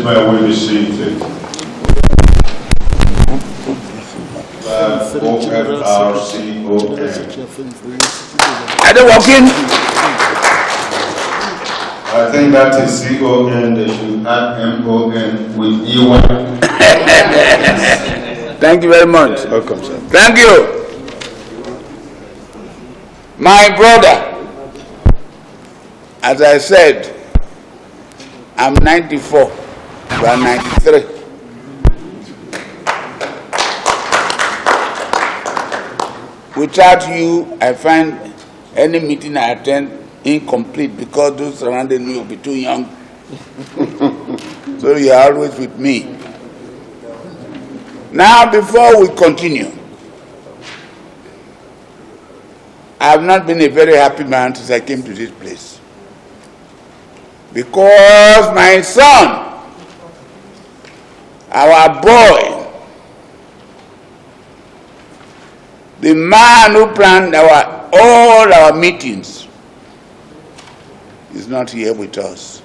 may we be seated. OFRCON. Are they working? I think that is CON. They should add MON with EY. Thank you very much. Welcome, sir. Thank you. My brother, as I said, I'm 94, you are 93. Without you, I find any meeting I attend incomplete because those surrounding me will be too young. So you are always with me. Now, before we continue, I have not been a very happy man since I came to this place. Because my son, our boy, the man who planned all our meetings, is not here with us.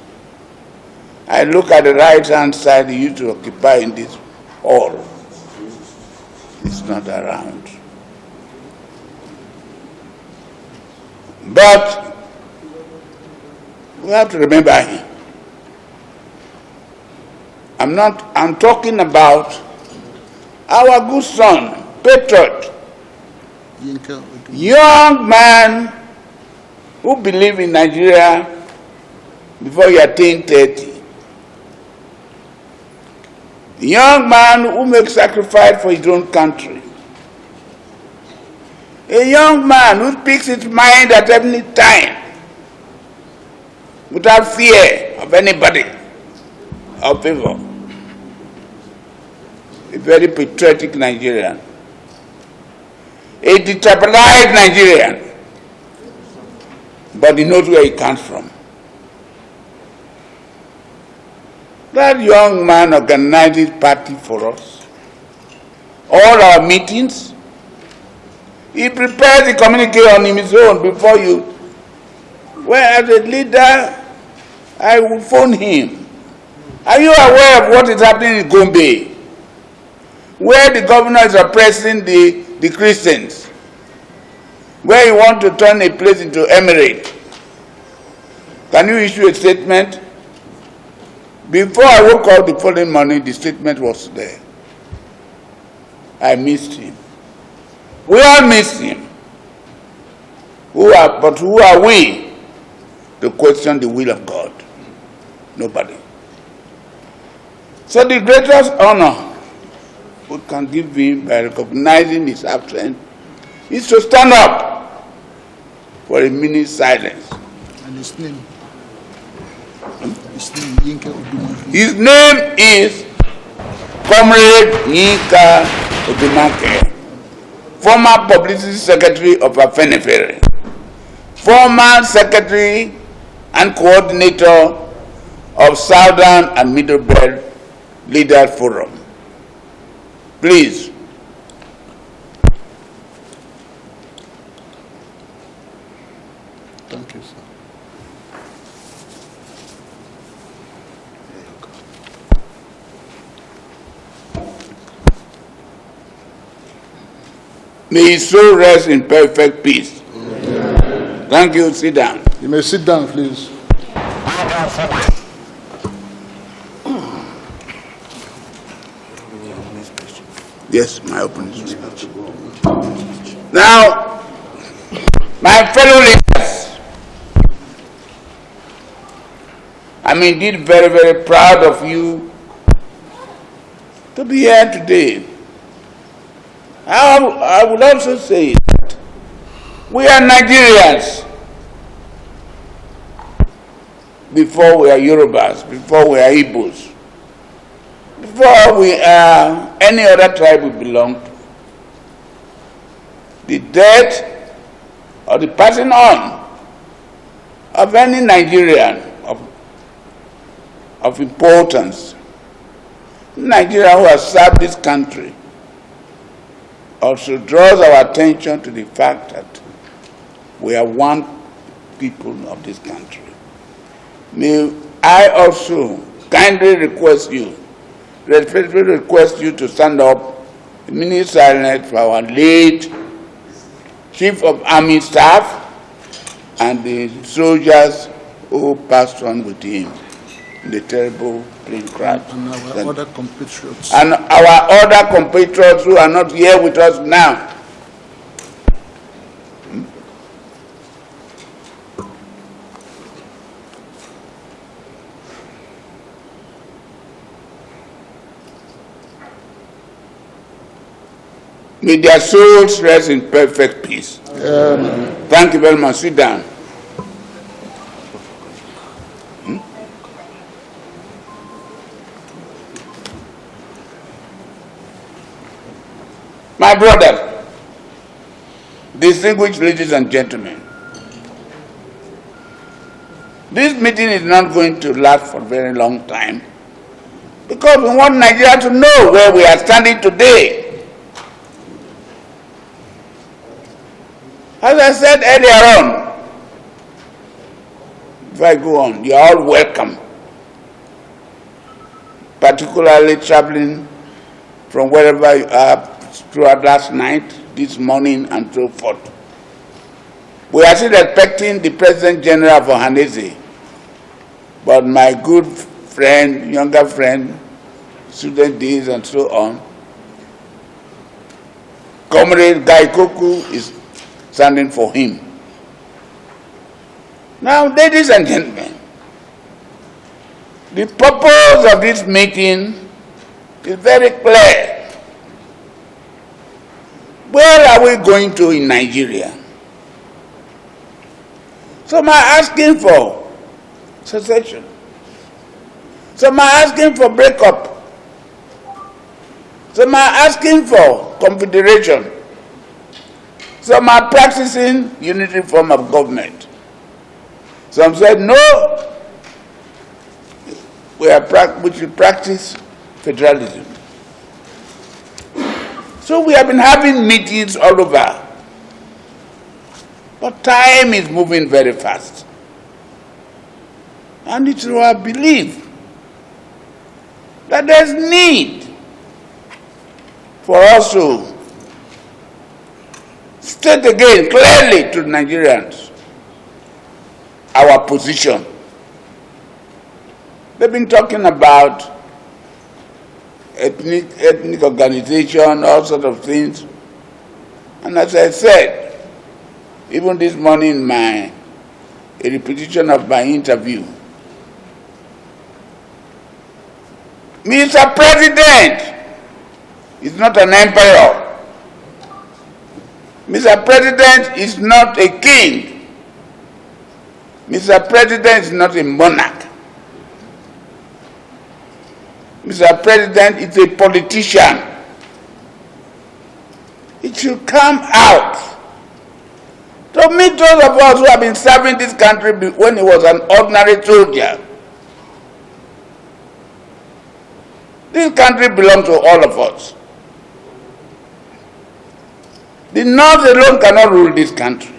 I look at the right-hand side he used to occupy in this hall. He's not around. But we have to remember him. I'm talking about our good son, Patriot, young man who believed in Nigeria before he attained 30. A young man who makes sacrifice for his own country. A young man who speaks his mind at any time without fear of anybody or favor. A very patriotic Nigerian. A destabilized Nigerian. But he knows where he comes from. That young man organizes party for us. All our meetings, he prepares the communique on his own before you. Well, as a leader, I will phone him. Are you aware of what is happening in Gombe? Where the governor is oppressing the Christians? Where you want to turn a place into emirate? Can you issue a statement? Before I woke up the following morning, the statement was there. I missed him. We all missed him. But who are we to question the will of God? Nobody. So the greatest honor we can give him by recognizing his absence is to stand up for a minute's silence. And his name? His name is Comrade Yinka Odumake, former Publicity Secretary of Afenifere, former Secretary and Coordinator of Southern and Middle Belt Leaders Forum. Please. Thank you, sir. May his soul rest in perfect peace. Amen. Thank you. Sit down. You may sit down, please. Yes, my opening speech. Now, my fellow leaders, I'm indeed very, very proud of you to be here today. I would also say that we are Nigerians before we are Yorubas, before we are Igbos, before we are any other tribe we belong to. The death or the passing on of any Nigerian of importance, Nigeria who has served this country, also draws our attention to the fact that we are one people of this country. May I also kindly request you, respectfully request you to stand up a minute silence for our late Chief of Army Staff and the soldiers who passed on with him in the terrible plane crash. And our other compatriots. And our other compatriots who are not here with us now. May their souls rest in perfect peace. Thank you very much. Sit down. My brother, distinguished ladies and gentlemen, this meeting is not going to last for a very long time because we want Nigeria to know where we are standing today. As I said earlier on, if I go on, you are all welcome, particularly traveling from wherever you are throughout last night, this morning, and so forth. We are still expecting the President General of Ohanese, but my good friend, younger friend, student days and so on, Comrade Guy Koku is standing for him. Now, ladies and gentlemen, the purpose of this meeting is very clear. Where are we going to in Nigeria? Some are asking for secession. Some are asking for breakup. Some are asking for confederation. Some are practicing unitary form of government. Some said, no, we should practice federalism. So we have been having meetings all over. But time is moving very fast. And it's our belief that there's need for us to state again clearly to Nigerians our position. They've been talking about ethnic organization, all sorts of things. And as I said, even this morning a repetition of my interview, Mr. President is not an emperor. Mr. President is not a king. Mr. President is not a monarch. Mr. President is a politician. It should come out to meet those of us who have been serving this country when he was an ordinary soldier. This country belongs to all of us. The North alone cannot rule this country.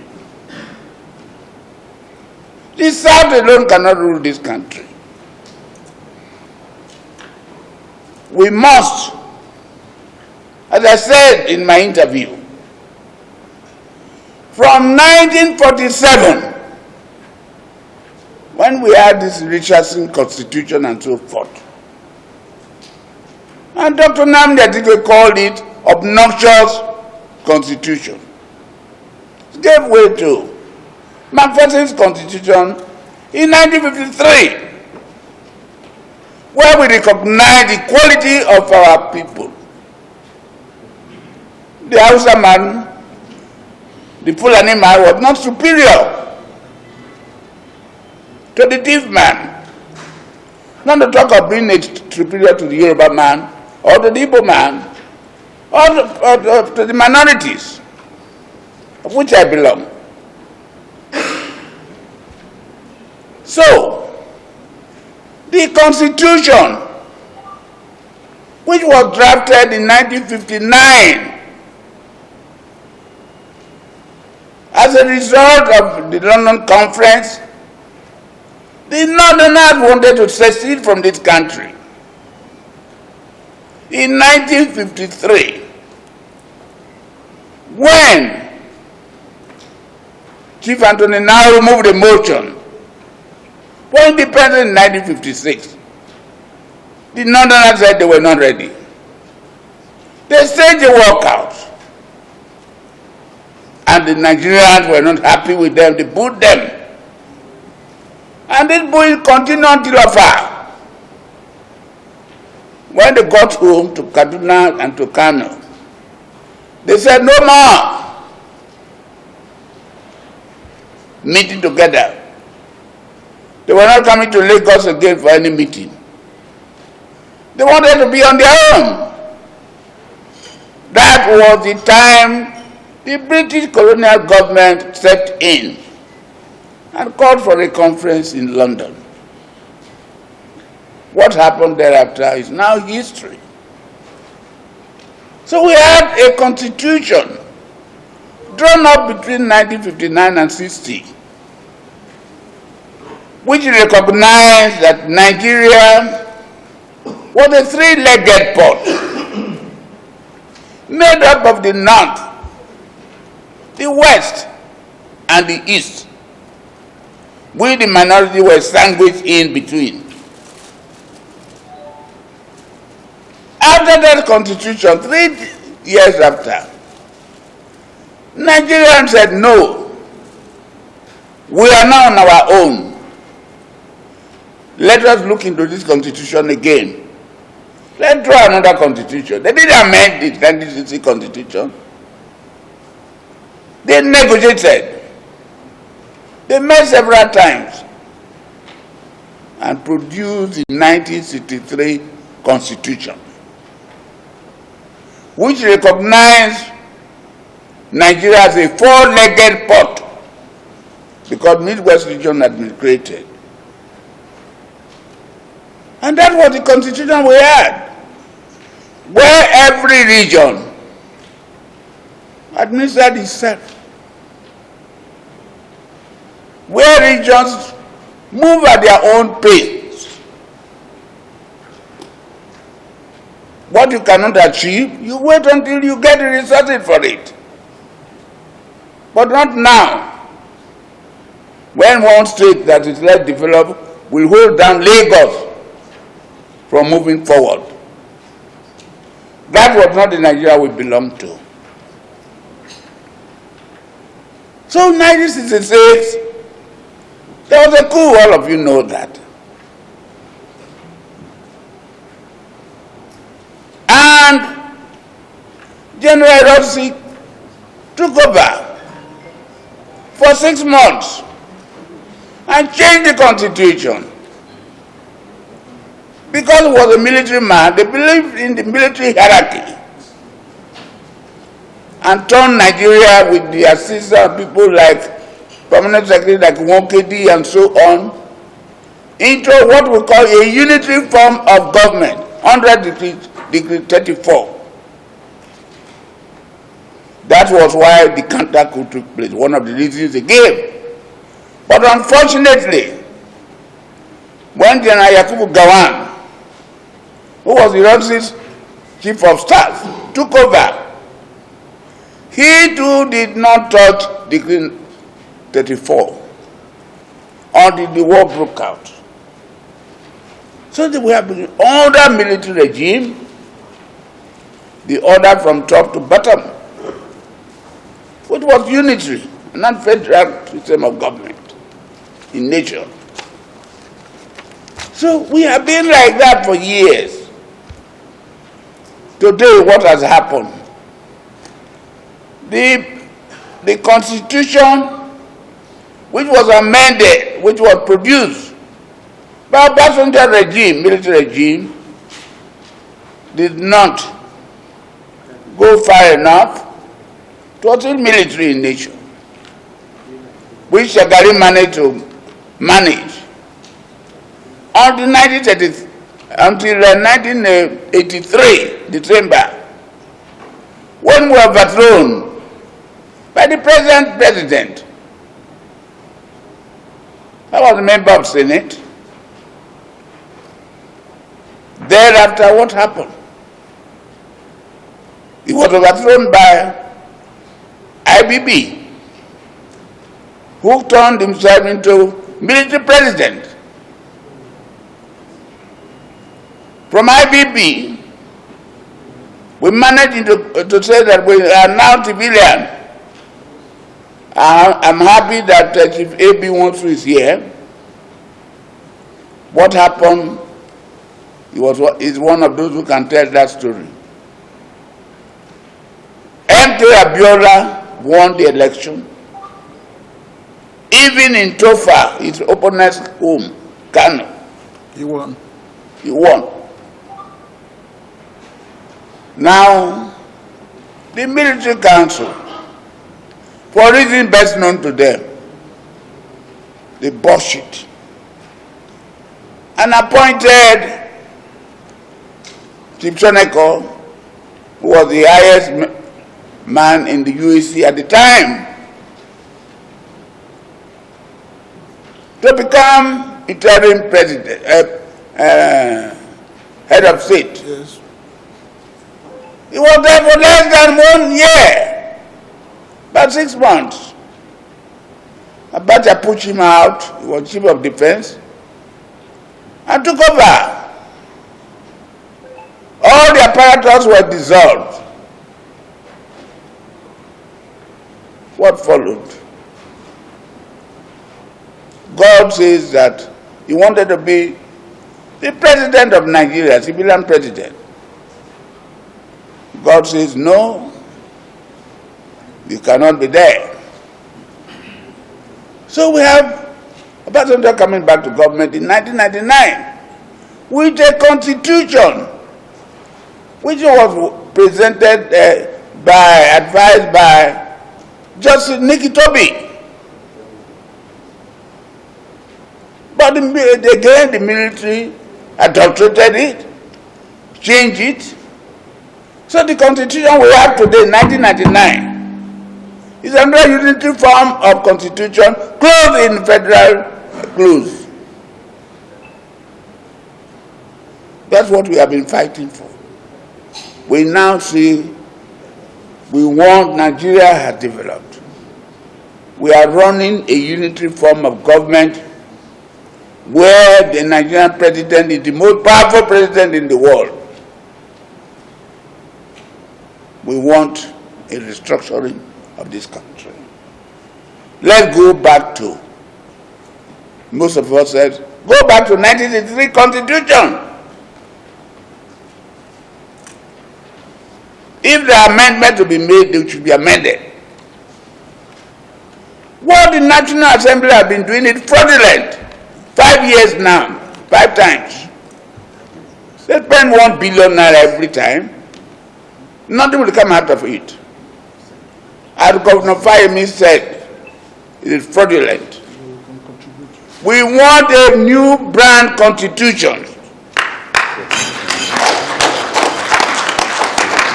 The South alone cannot rule this country. We must, as I said in my interview, from 1947, when we had this Richardson Constitution and so forth, and Dr. Nnamdi Azikiwe called it obnoxious constitution. It gave way to McPherson's Constitution in 1953, where we recognize the quality of our people. The Hausa man, the Fulani man was not superior to the thief man. Not to talk of being superior to the Yoruba man or to the Igbo man or to the minorities of which I belong. So, the Constitution, which was drafted in 1959 as a result of the London Conference, The Northerners wanted to secede from this country. In 1953, when Chief Anthony Nahru moved a motion for independence in 1956, the Northerners said they were not ready. They staged a walkout, and the Nigerians were not happy with them. They booed them. And this booing continued until afar. When they got home to Kaduna and to Kano, they said no more meeting together. They were not coming to Lagos again for any meeting. They wanted to be on their own. That was the time the British colonial government stepped in and called for a conference in London. What happened thereafter is now history. So we had a constitution drawn up between 1959 and 60, which recognized that Nigeria was a three-legged pot made up of the north, the west, and the east. We, the minority, were sandwiched in between. After that constitution, 3 years after, Nigerians said, no, we are now on our own. Let us look into this constitution again. Let's draw another constitution. They didn't amend the 1960 constitution. They negotiated. They met several times and produced the 1963 constitution, which recognized Nigeria as a four-legged pot because Midwest region had been created. And that was the constitution we had, where every region administered itself, where regions move at their own pace. What you cannot achieve, you wait until you get the resources for it. But not now, when one state that is less developed will hold down Lagos from moving forward. That was not the Nigeria we belonged to. So 1966, there was a coup, all of you know that. And General Rossi took over for 6 months and changed the constitution. Because he was a military man, they believed in the military hierarchy and turned Nigeria with the assistance of people like Permanent Secretary like Wonkedi and so on into what we call a unitary form of government under Decree 34. That was why the counter coup took place, one of the reasons they gave. But unfortunately, when General Yakubu Gowon, who was Iran's chief of staff, took over, he too did not touch Decree 34 until the war broke out. So we have been under military regime, the order from top to bottom, which was unitary, not federal system of government in nature. So we have been like that for years. Today, what has happened? The constitution, which was amended, which was produced by Obasanjo regime, military regime, did not go far enough to achieve military in nature, which Shagari managed to manage. Until 1983, December, when we were overthrown by the present president. I was a member of Senate. Thereafter, what happened? He was overthrown by IBB, who turned himself into military president. From IBB, we managed to say that we are now civilian. I'm happy that Chief A.B. Wonsu is here. What happened? He's one of those who can tell that story. MK Abiola won the election. Even in Tofa, his opponent's home, Kano, He won. he won. Now, the military council, for reasons best known to them, they bullshit and appointed Chief Soneko, who was the highest man in the UAC at the time, to become interim president, head of state. Yes. He was there for less than 1 year, about 6 months. Abacha pushed him out. He was chief of defense and took over. All the apparatus were dissolved. What followed? God says that he wanted to be the president of Nigeria, civilian president. God says, no, you cannot be there. So we have Obasanjo coming back to government in 1999 with a constitution which was presented advised by Justice Nicky Toby. But again, the military adulterated it, changed it. So the constitution we have today, 1999, is another unitary form of constitution clothed in federal clothes. That's what we have been fighting for. We now see we want Nigeria has developed. We are running a unitary form of government where the Nigerian president is the most powerful president in the world. We want a restructuring of this country. Let's go back to, most of us said, go back to 1963 Constitution. If the amendment to be made, they should be amended. What the National Assembly have been doing is fraudulent. 5 years now, 5 times. They spend 1 billion naira every time. Nothing will come out of it. As Governor Fayemi said, it is fraudulent. We want a new brand constitution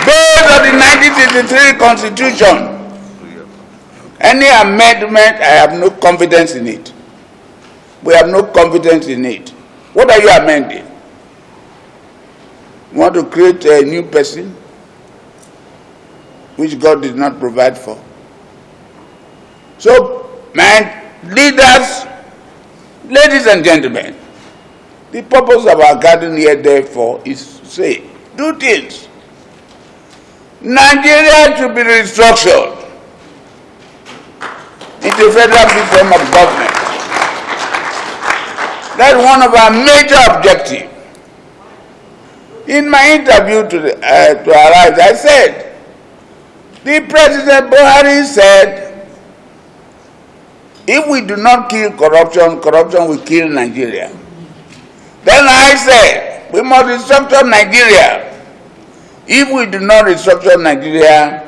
based on the 1963 Constitution. Any amendment, I have no confidence in it. We have no confidence in it. What are you amending? You want to create a new person, which God did not provide for. So, my leaders, ladies and gentlemen, the purpose of our gathering here, therefore, is to say, do things. Nigeria should be restructured into a federal form of government. That's one of our major objectives. In my interview to Arise, I said, the President Buhari said, if we do not kill corruption, corruption will kill Nigeria. Then I said, we must restructure Nigeria. If we do not restructure Nigeria,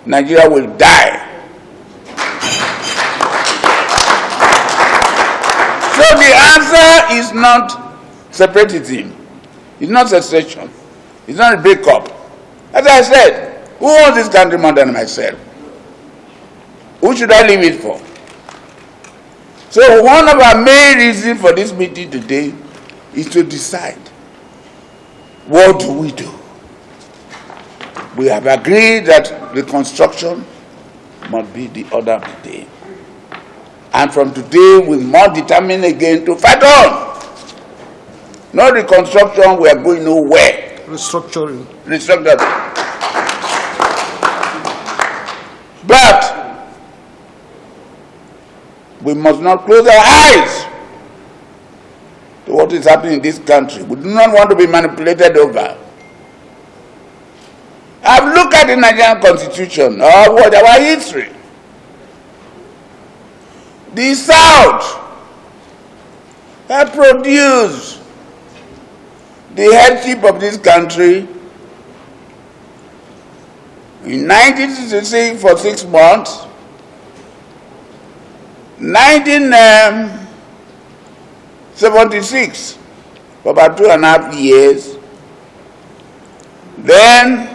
Nigeria will die. So the answer is not separatism. It's not secession. It's not a breakup. As I said, who owns this country more than myself? Who should I leave it for? So one of our main reasons for this meeting today is to decide What do? We have agreed that reconstruction must be the order of the day. And from today, we must determine again to fight on. No reconstruction, we are going nowhere. Restructuring. Restructuring. But we must not close our eyes to what is happening in this country. We do not want to be manipulated over. I've looked at the Nigerian Constitution or what our history. The South have produced the headship of this country in 1966 for 6 months, 1976 for about 2.5 years, then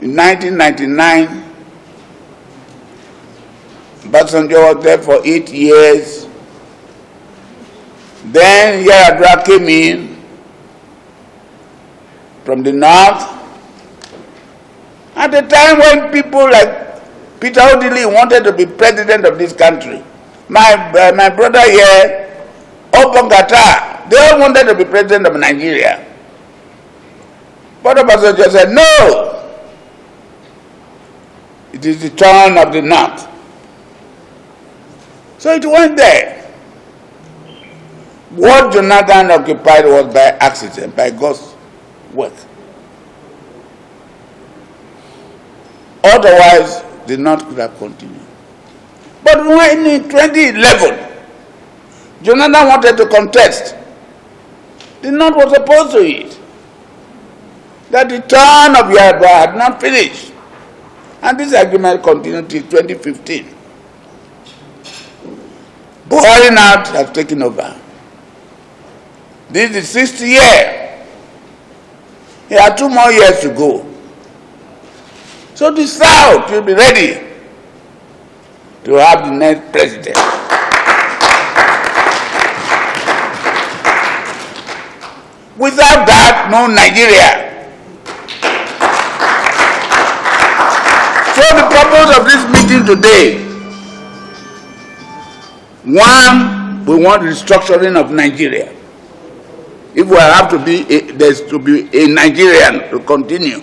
in 1999, Obasanjo was there for 8 years. Then Yar'Adua came in from the north. At the time when people like Peter Odili wanted to be president of this country, my brother here, Obongata, they all wanted to be president of Nigeria. But Obasanjo said, no, it is the turn of the north. So it went there. What Jonathan occupied was by accident, by God's work. Otherwise, the North could have continued. But when in 2011, Jonathan wanted to contest, the North was opposed to it. That the turn of Yar'Adua had not finished. And this argument continued till 2015. Buhari now has taken over. This is the 6th year. He had 2 more years to go. So the South will be ready to have the next president. Without that, no Nigeria. So the purpose of this meeting today, one, we want restructuring of Nigeria. If we have to be, there's to be a Nigerian to continue.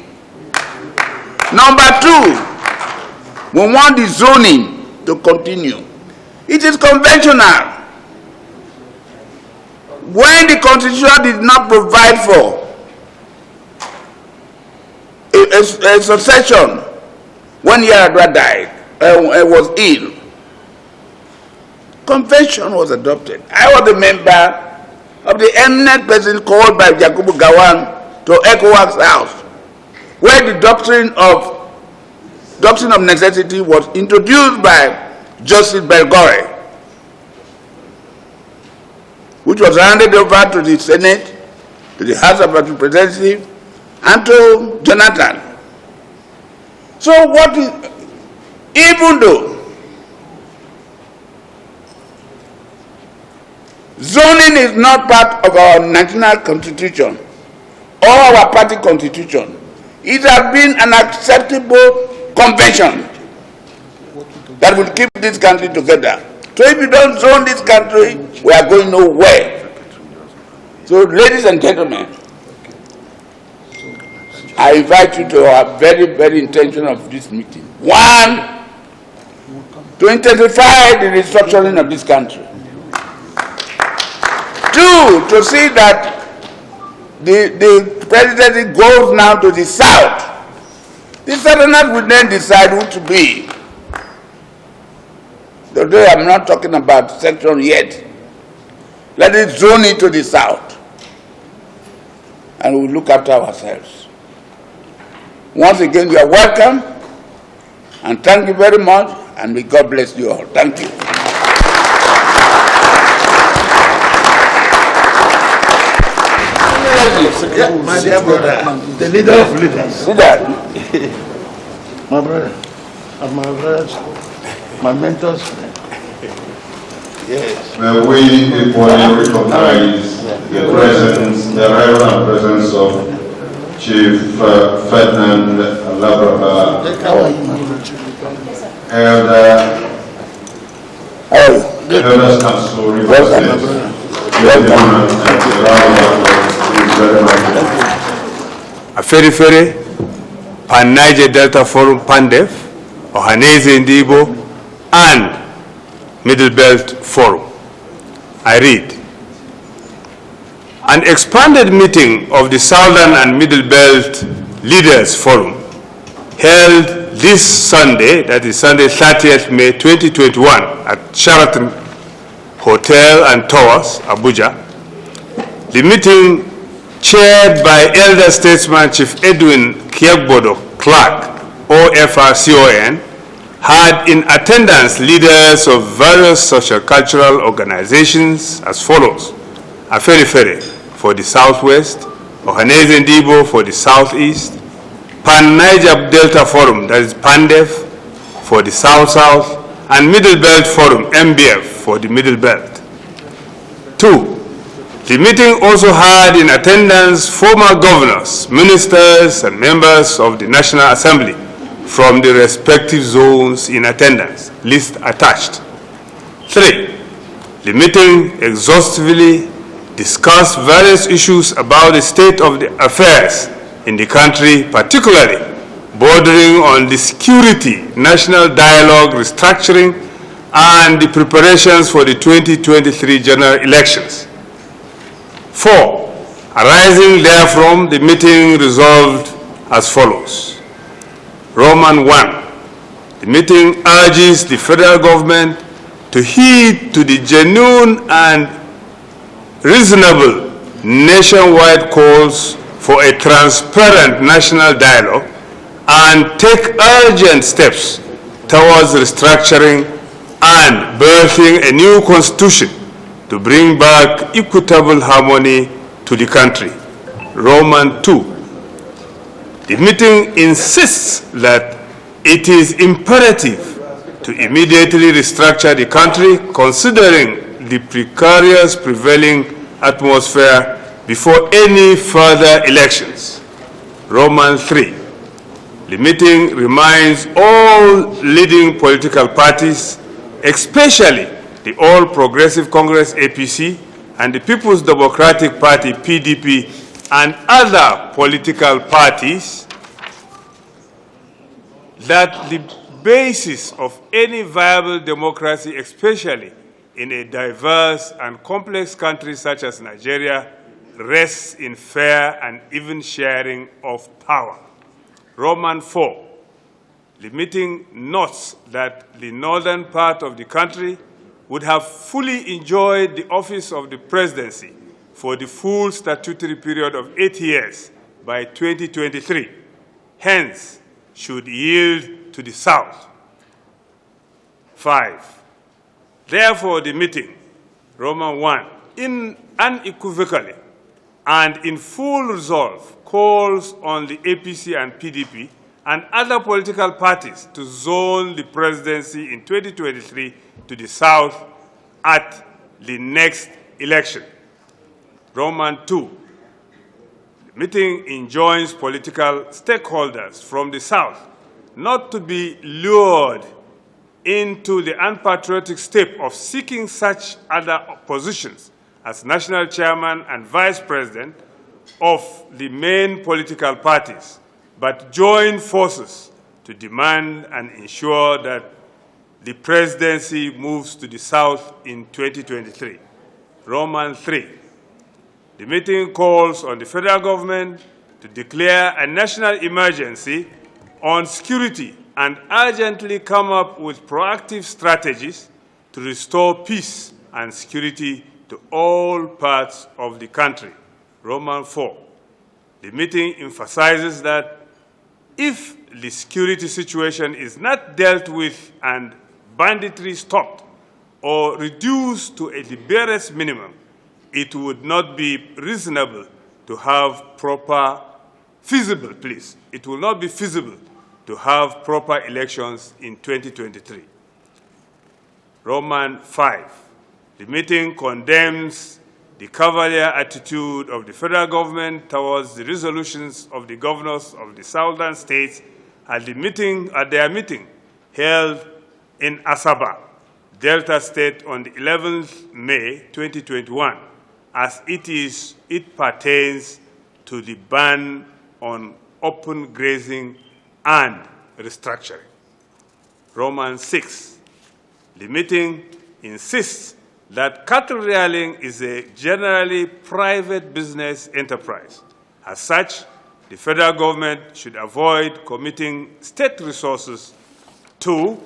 Number 2, we want the zoning to continue. It is conventional. When the Constitution did not provide for a succession, when Yar'Adua died, was ill, convention was adopted. I was a member of the eminent person called by Yakubu Gowon to ECOWAS house, where the doctrine of necessity was introduced by Justice Belgore, which was handed over to the Senate, to the House of Representatives, and to Jonathan. So even though zoning is not part of our national constitution or our party constitution, it has been an acceptable convention that will keep this country together. So if you don't zone this country, we are going nowhere. So ladies and gentlemen, I invite you to a very, very intention of this meeting. 1, to intensify the restructuring of this country. 2, to see that the presidency goes now to the South. The Southerners will then decide who to be. Today I'm not talking about section yet. Let it zone it to the South. And we'll look after ourselves. Once again, you are welcome. And thank you very much. And may God bless you all. Thank you. My dear brother, the leader of leaders. My brother, and my brothers, my mentors. Yes. May we equally recognize the presence, the arrival and presence of Chief Ferdinand Labraba, Elder How are you? Elders Council, River Welcome. State. Welcome. Aferifere, Pan Niger Delta Forum Pandef, Ohaneze Ndibo, and Middle Belt Forum. I read. An expanded meeting of the Southern and Middle Belt Leaders Forum held this Sunday, that is Sunday 30th May 2021 at Sheraton Hotel and Towers, Abuja. The meeting, chaired by Elder Statesman Chief Edwin Kiegbodo Clark, OFRCON, had in attendance leaders of various social cultural organizations as follows: Aferifere for the Southwest, Ohaneze Ndibo for the Southeast, Pan Niger Delta Forum, that is PANDEF, for the South-South, and Middle Belt Forum, MBF, for the Middle Belt. 2. The meeting also had in attendance former governors, ministers, and members of the National Assembly from the respective zones in attendance, list attached. 3. The meeting exhaustively discussed various issues about the state of the affairs in the country, particularly bordering on the security, national dialogue, restructuring, and the preparations for the 2023 general elections. 4. Arising therefrom, the meeting resolved as follows. Roman 1. The meeting urges the federal government to heed to the genuine and reasonable nationwide calls for a transparent national dialogue and take urgent steps towards restructuring and birthing a new constitution to bring back equitable harmony to the country. Roman 2. The meeting insists that it is imperative to immediately restructure the country considering the precarious prevailing atmosphere before any further elections. Roman 3. The meeting reminds all leading political parties, especially the All Progressive Congress APC and the People's Democratic Party PDP and other political parties, that the basis of any viable democracy, especially in a diverse and complex country such as Nigeria, rests in fair and even sharing of power. Roman 4. The meeting notes that the northern part of the country would have fully enjoyed the office of the presidency for the full statutory period of 8 years by 2023, hence should yield to the south. 5. Therefore, the meeting, Roman 1, unequivocally and in full resolve calls on the APC and PDP and other political parties to zone the presidency in 2023 to the south at the next election. Roman 2. The meeting enjoins political stakeholders from the south not to be lured into the unpatriotic step of seeking such other positions as national chairman and vice president of the main political parties, but join forces to demand and ensure that the presidency moves to the south in 2023. Roman 3. The meeting calls on the federal government to declare a national emergency on security and urgently come up with proactive strategies to restore peace and security to all parts of the country. Roman 4. The meeting emphasizes that if the security situation is not dealt with and banditry stopped or reduced to a barest minimum, it would not be reasonable to have proper, feasible, please. It will not be feasible to have proper elections in 2023. Roman 5. The meeting condemns the cavalier attitude of the federal government towards the resolutions of the governors of the southern states at their meeting held in Asaba, Delta State on the 11th May 2021, as it pertains to the ban on open grazing and restructuring. Romans 6. The meeting insists that cattle rearing is a generally private business enterprise. As such, the federal government should avoid committing state resources to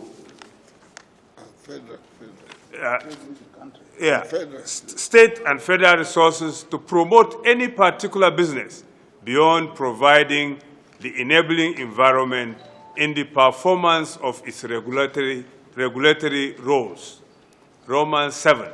state and federal resources to promote any particular business beyond providing the enabling environment in the performance of its regulatory roles. Romans 7.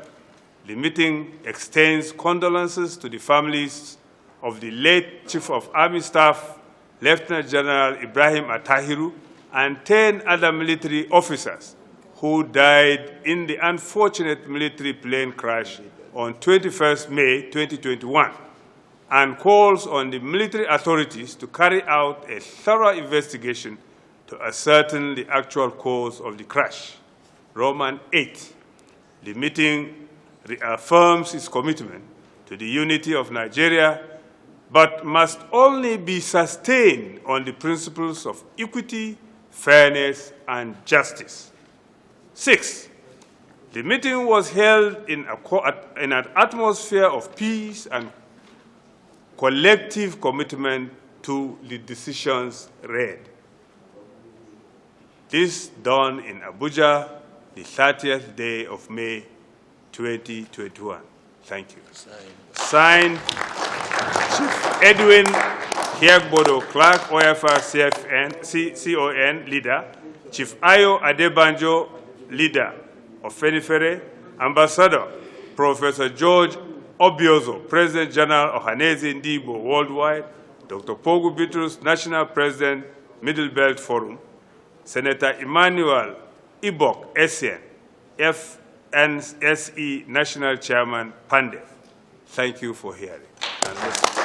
The meeting extends condolences to the families of the late Chief of Army Staff, Lieutenant General Ibrahim Atahiru, and 10 other military officers who died in the unfortunate military plane crash on 21st May 2021, and calls on the military authorities to carry out a thorough investigation to ascertain the actual cause of the crash. Romans 8. The meeting reaffirms its commitment to the unity of Nigeria, but must only be sustained on the principles of equity, fairness, and justice. 6. The meeting was held in an atmosphere of peace and collective commitment to the decisions read. This done in Abuja, the 30th day of May 2021. Thank you. Signed, Chief Edwin Hiagbodo Clark, OFR CON, leader, Chief Ayo Adebanjo, leader of Fenifere, Ambassador Professor George Obiozo, President General Ohaneze Ndibo Worldwide, Dr. Pogu Bitrus, National President, Middle Belt Forum, Senator Emmanuel Ibok Essien, FNSE National Chairman, Pandef. Thank you for hearing and listening.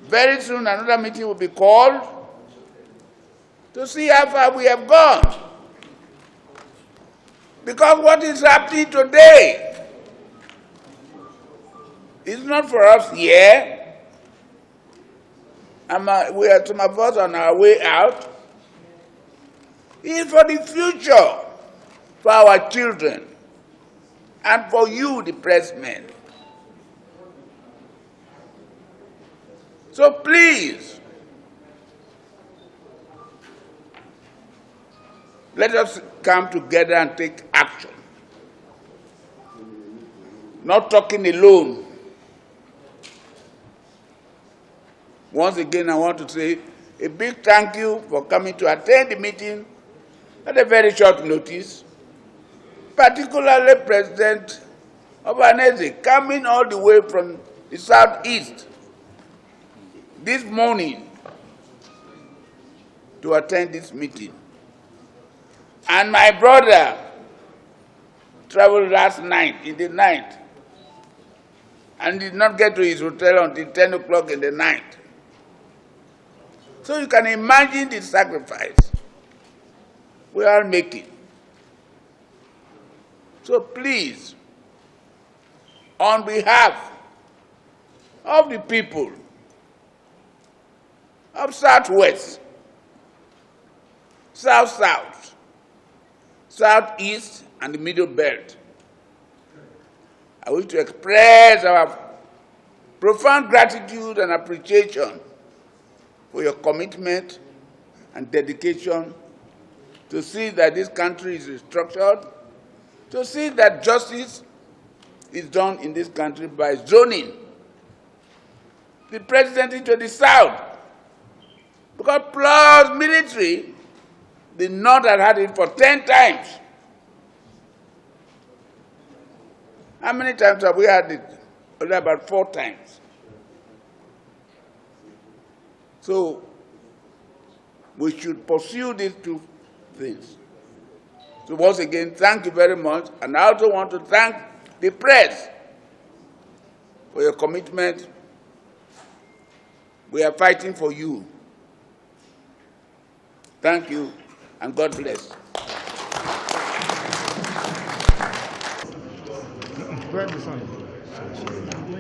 Very soon another meeting will be called to see how far we have gone. Because what is happening today is not for us here. Some of us on our way out. It's for the future, for our children, and for you, the pressmen. So please, let us come together and take action. Not talking alone. Once again, I want to say a big thank you for coming to attend the meeting at a very short notice, particularly President Obaneze, coming all the way from the southeast this morning to attend this meeting. And my brother traveled last night, in the night, and did not get to his hotel until 10 o'clock in the night. So you can imagine the sacrifice we are making. So please, on behalf of the people of Southwest, South-South, Southeast, and the Middle Belt, I wish to express our profound gratitude and appreciation for your commitment and dedication to see that this country is restructured, to see that justice is done in this country by zoning the presidency to the south. Because plus military, the North had it for 10 times. How many times have we had it? Only about 4 times. So we should pursue these two things. So once again, thank you very much. And I also want to thank the press for your commitment. We are fighting for you. Thank you, and God bless. Where the sun?